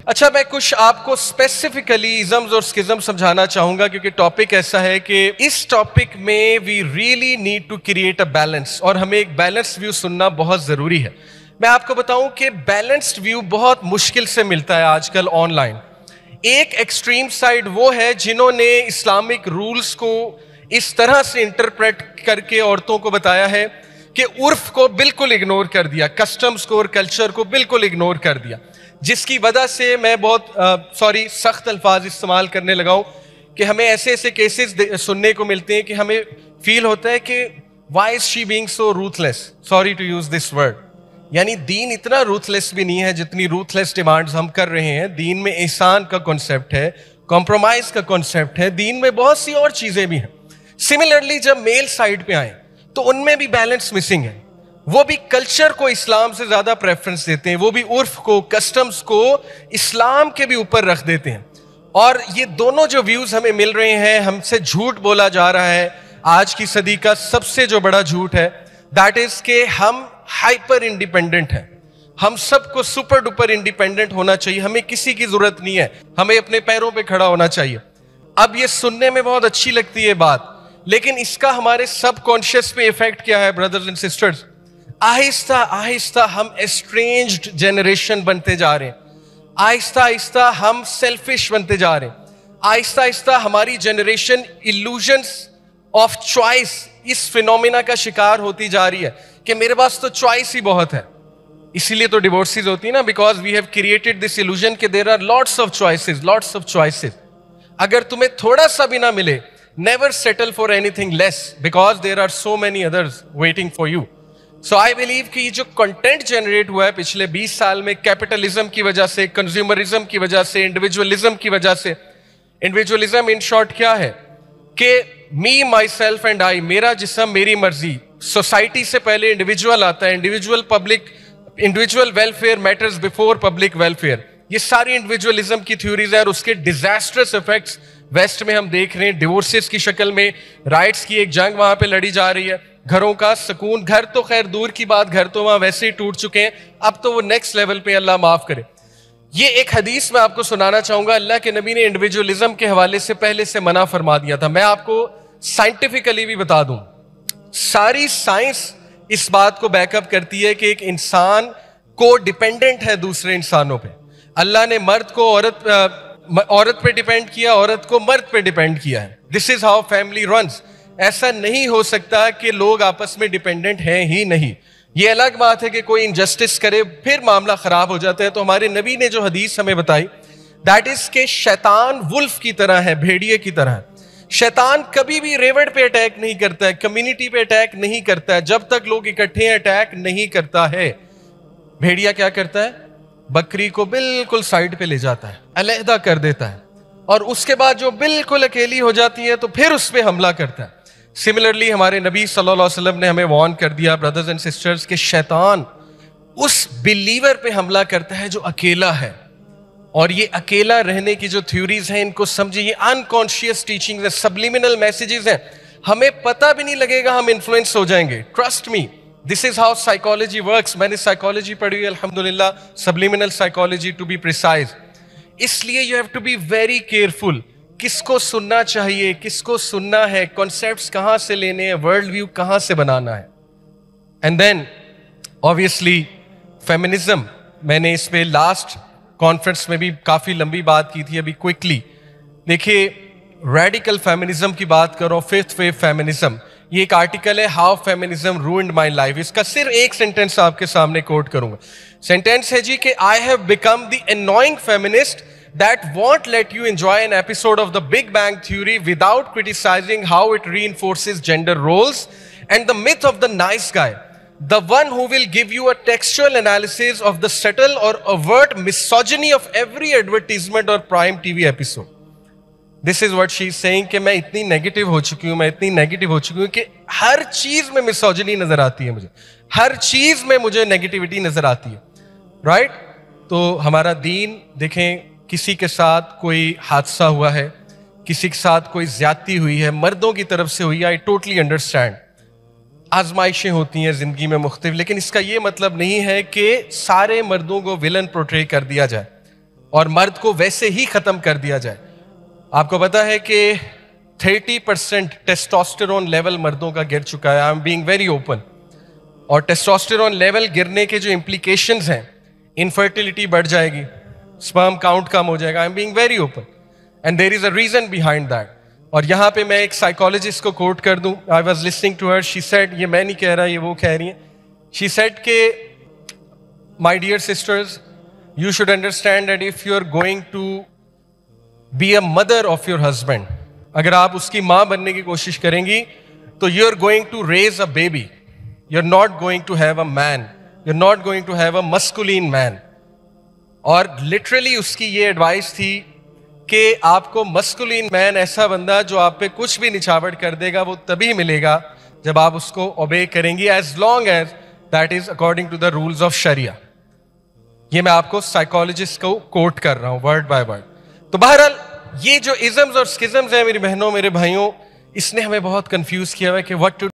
اچھا، میں کچھ آپ کو اسپیسیفکلی ازمز اور اسکزم سمجھانا چاہوں گا کیونکہ ٹاپک ایسا ہے کہ اس ٹاپک میں we really need to create a balance, اور ہمیں ایک بیلنسڈ ویو سننا بہت ضروری ہے. میں آپ کو بتاؤں کہ بیلنسڈ ویو بہت مشکل سے ملتا ہے آج کل آن لائن. ایک ایکسٹریم سائڈ وہ ہے جنہوں نے اسلامک رولز کو اس طرح سے انٹرپریٹ کر کے عورتوں کو بتایا ہے کہ عرف کو بالکل اگنور کر دیا، کسٹمز کو اور کلچر کو بالکل اگنور کر دیا، جس کی وجہ سے میں بہت سخت الفاظ استعمال کرنے لگا ہوں کہ ہمیں ایسے ایسے کیسز سننے کو ملتے ہیں کہ ہمیں فیل ہوتا ہے کہ why is she being so ruthless, sorry to use this word. یعنی دین اتنا روتھلیس بھی نہیں ہے جتنی روتھلیس ڈیمانڈز ہم کر رہے ہیں. دین میں احسان کا کنسیپٹ ہے، کمپرومائز کا کنسیپٹ ہے، دین میں بہت سی اور چیزیں بھی ہیں. سملرلی جب میل سائڈ پہ آئیں تو ان میں بھی بیلنس مسنگ ہے. وہ بھی کلچر کو اسلام سے زیادہ پریفرنس دیتے ہیں، وہ بھی عرف کو، کسٹمز کو اسلام کے بھی اوپر رکھ دیتے ہیں. اور یہ دونوں جو ویوز ہمیں مل رہے ہیں، ہم سے جھوٹ بولا جا رہا ہے. آج کی صدی کا سب سے جو بڑا جھوٹ ہے دیٹ از کہ ہم ہائپر انڈیپینڈنٹ ہیں. ہم سب کو سپر ڈپر انڈیپینڈنٹ ہونا چاہیے، ہمیں کسی کی ضرورت نہیں ہے، ہمیں اپنے پیروں پہ کھڑا ہونا چاہیے. اب یہ سننے میں بہت اچھی لگتی ہے بات، لیکن اس کا ہمارے سب کانشیس پہ ایفیکٹ کیا ہے برادرز اینڈ سسٹرز؟ آہستہ آہستہ ہم اسٹرینجڈ جنریشن بنتے جا رہے ہیں. آہستہ آہستہ ہم سیلفش بنتے جا رہے ہیں. آہستہ آہستہ ہماری جنریشن ایلوژنس آف چوائس اس فینومینا کا شکار ہوتی جا رہی ہے کہ میرے پاس تو چوائس ہی بہت ہے. اسی لیے تو ڈیورسز ہوتی ہیں نا، because we have created this illusion کہ there are lots of choices, lots of choices. اگر تمہیں تھوڑا سا بھی نہ ملے، never settle for any thing less because there are so many others waiting for you. So I believe کہ یہ جو کنٹینٹ جنریٹ ہوا ہے پچھلے 20 سال میں کیپٹلزم کی وجہ سے، کنزیومرزم کی وجہ سے، انڈیویجولزم کی وجہ سے. انڈیویجولزم ان شارٹ کیا ہے کہ می مائی سیلف اینڈ آئی، میرا جسم میری مرضی. سوسائٹی سے پہلے انڈیویجول آتا ہے، individual welfare matters before public welfare. یہ ساری انڈیویجولزم کی تھیوریز ہیں اور اس کے ڈیزاسٹرس افیکٹس ویسٹ میں ہم دیکھ رہے ہیں. ڈیورسز کی شکل میں، رائٹس کی ایک جنگ وہاں پہ لڑی جا رہی ہے. گھروں کا سکون، گھر تو خیر دور کی بات، گھر تو وہاں ویسے ہی ٹوٹ چکے ہیں، اب تو وہ نیکسٹ لیول پہ، اللہ معاف کرے. یہ ایک حدیث میں آپ کو سنانا چاہوں گا. اللہ کے نبی نے انڈیویجولزم کے حوالے سے پہلے سے منع فرما دیا تھا. میں آپ کو سائنٹیفکلی بھی بتا دوں، ساری سائنس اس بات کو بیک اپ کرتی ہے کہ ایک انسان کو ڈیپینڈنٹ ہے دوسرے انسانوں پہ. اللہ نے مرد کو عورت پہ ڈیپینڈ کیا، عورت کو مرد پہ ڈیپینڈ کیا ہے. دس از ہاؤ فیملی رنس. ایسا نہیں ہو سکتا کہ لوگ آپس میں ڈیپینڈنٹ ہیں ہی نہیں. یہ الگ بات ہے کہ کوئی انجسٹس کرے پھر معاملہ خراب ہو جاتا ہے. تو ہمارے نبی نے جو حدیث ہمیں بتائی دیٹ از کہ شیطان ولف کی طرح ہے، بھیڑیے کی طرح ہے. شیطان کبھی بھی ریوڑ پہ اٹیک نہیں کرتا ہے، کمیونٹی پہ اٹیک نہیں کرتا ہے. جب تک لوگ اکٹھے ہیں اٹیک نہیں کرتا ہے. بھیڑیا کیا کرتا ہے؟ بکری کو بالکل سائڈ پہ لے جاتا ہے، علیحدہ کر دیتا ہے، اور اس کے بعد جو بالکل اکیلی ہو جاتی ہے تو پھر اس پہ حملہ کرتا ہے. سملرلی ہمارے نبی صلی اللہ علیہ وسلم نے ہمیں وارن کر دیا برادرز اینڈ سسٹرز کہ شیطان اس بلیور پہ حملہ کرتا ہے جو اکیلا ہے. اور یہ اکیلا رہنے کی جو تھیوریز ہیں ان کو سمجھیں، یہ انکانشیس ٹیچنگز ہیں، سبلیمنل میسیجز ہیں. ہمیں پتہ بھی نہیں لگے گا ہم انفلوئنس ہو جائیں گے. Trust me, this is how psychology works. میں نے سائیکالوجی پڑھی ہے الحمدللہ، subliminal psychology to be precise. اس لیے you have to be very careful. کس کو سننا چاہیے، کس کو سننا ہے، کانسیپٹس کہاں سے لینے ہیں، ورلڈ ویو کہاں سے بنانا ہے. And then obviously feminism. میں نے اس پہ لاسٹ کانفرنس میں بھی کافی لمبی بات کی تھی. ابھی کوئکلی دیکھیے، ریڈیکل فیمنزم کی بات کرو، ففتھ ویو فیمنزم. یہ ایک آرٹیکل ہے how feminism ruined my life. اس کا صرف ایک سینٹینس آپ کے سامنے کوٹ کروں گا. سینٹینس ہے جی کہ I have become the annoying feminist that won't let you enjoy an episode of the Big Bang Theory without criticizing how it reinforces gender roles and the myth of the nice guy. The one who will give you a textual analysis of the subtle or overt misogyny of every advertisement or prime TV episode. This is what she is saying کہ میں اتنی negative ہو چکی ہوں، میں اتنی negative ہو چکی ہوں کہ ہر چیز میں مسوجنی نظر آتی ہے مجھے، ہر چیز میں مجھے نیگیٹیوٹی نظر آتی ہے. رائٹ؟ تو ہمارا دین دیکھیں، کسی کے ساتھ کوئی حادثہ ہوا ہے، کسی کے ساتھ کوئی زیادتی ہوئی ہے، مردوں کی طرف سے ہوئی ہے، آئی ٹوٹلی انڈرسٹینڈ. آزمائشیں ہوتی ہیں زندگی میں مختلف، لیکن اس کا یہ مطلب نہیں ہے کہ سارے مردوں کو ولن پورٹرے کر دیا جائے. اور مرد کو ویسے ہی ختم کر دیا جائے. آپ کو پتا ہے کہ 30% ٹیسٹوسٹیرون لیول مردوں کا گر چکا ہے. آئی ایم بینگ ویری اوپن. اور ٹیسٹوسٹیرون لیول گرنے کے جو امپلیکیشنز ہیں, انفرٹیلٹی بڑھ جائے گی, سپرم کاؤنٹ کم ہو جائے گا. I am being very open and there is a reason behind that. اور یہاں پہ میں ایک سائیکالوجسٹ کو کوٹ کر دوں. I was listening to her, she said, یہ میں نہیں کہہ رہا, یہ وہ کہہ رہی ہیں. شی سیڈ کہ my dear sisters, you should understand that if you are going to be a mother of your husband, اگر آپ اس کی ماں بننے کی کوشش کریں گی تو you are going to raise a baby. You're not going to have a man. You're not going to have a masculine man. اور literally اس کی یہ ایڈوائس تھی کہ آپ کو مسکولین مین, ایسا بندہ جو آپ پہ کچھ بھی نچھاور کر دے گا, وہ تبھی ملے گا جب آپ اس کو اوبے کریں گی, as long as that is according to the rules of Sharia. یہ میں آپ کو سائیکالوجسٹ کو کوٹ کر رہا ہوں ورڈ بائی ورڈ. تو بہرحال یہ جو ازمز اور اسکزمز ہیں میری بہنوں میرے بھائیوں, اس نے ہمیں بہت کنفیوز کیا ہوا ہے کہ what to